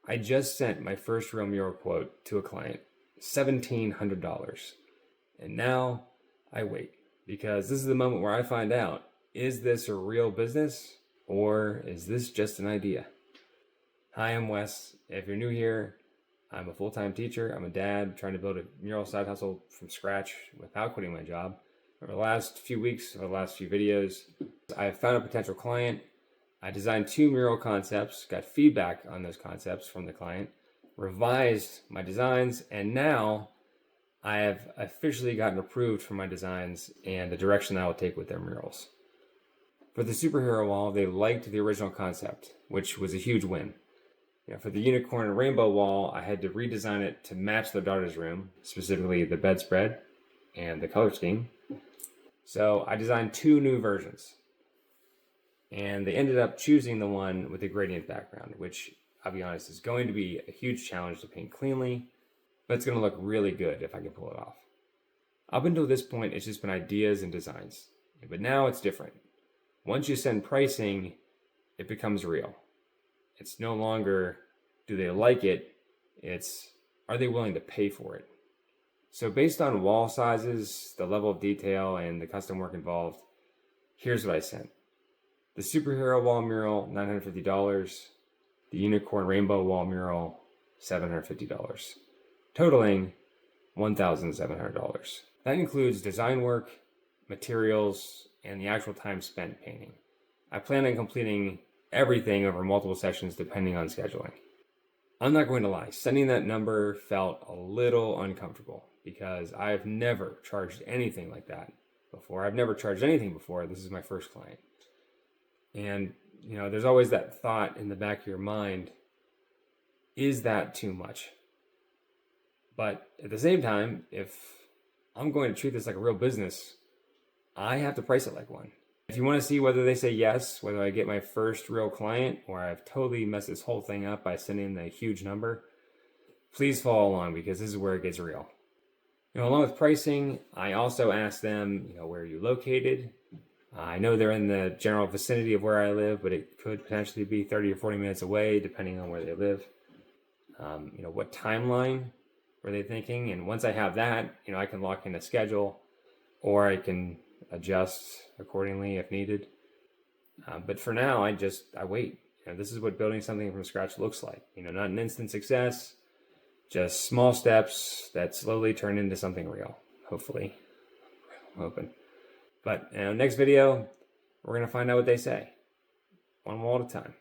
I just sent my first real mural quote to a client, $1,700. And now I wait, because this is the moment where I find out, is this a real business or is this just an idea? Hi, I'm Wes. If you're new here, I'm a full-time teacher. I'm a dad trying to build a mural side hustle from scratch without quitting my job. Over the last few weeks, over the last few videos, I've found a potential client. I designed 2 mural concepts, got feedback on those concepts from the client, revised my designs, and now I have officially gotten approved for my designs and the direction that I will take with their murals. For the superhero wall, they liked the original concept, which was a huge win. For the unicorn and rainbow wall, I had to redesign it to match their daughter's room, specifically the bedspread and the color scheme. So I designed 2 new versions. And they ended up choosing the one with the gradient background, which, I'll be honest, is going to be a huge challenge to paint cleanly, but it's going to look really good if I can pull it off. Up until this point, it's just been ideas and designs. But now it's different. Once you send pricing, it becomes real. It's no longer, do they like it? It's, are they willing to pay for it? So based on wall sizes, the level of detail, and the custom work involved, here's what I sent. The superhero wall mural, $950. The unicorn rainbow wall mural, $750. Totaling $1,700. That includes design work, materials, and the actual time spent painting. I plan on completing everything over multiple sessions depending on scheduling. I'm not going to lie, sending that number felt a little uncomfortable because I've never charged anything like that before. I've never charged anything before. This is my first client. And, there's always that thought in the back of your mind, is that too much? But at the same time, if I'm going to treat this like a real business, I have to price it like one. If you want to see whether they say yes, whether I get my first real client, or I've totally messed this whole thing up by sending a huge number, please follow along because this is where it gets real. Along with pricing, I also asked them, where are you located? I know they're in the general vicinity of where I live, but it could potentially be 30 or 40 minutes away, depending on where they live. What timeline were they thinking? And once I have that, I can lock in a schedule, or I can adjust accordingly if needed. But for now, I wait. This is what building something from scratch looks like. Not an instant success, just small steps that slowly turn into something real, hopefully. I'm hoping. But next video, we're going to find out what they say. One wall at a time.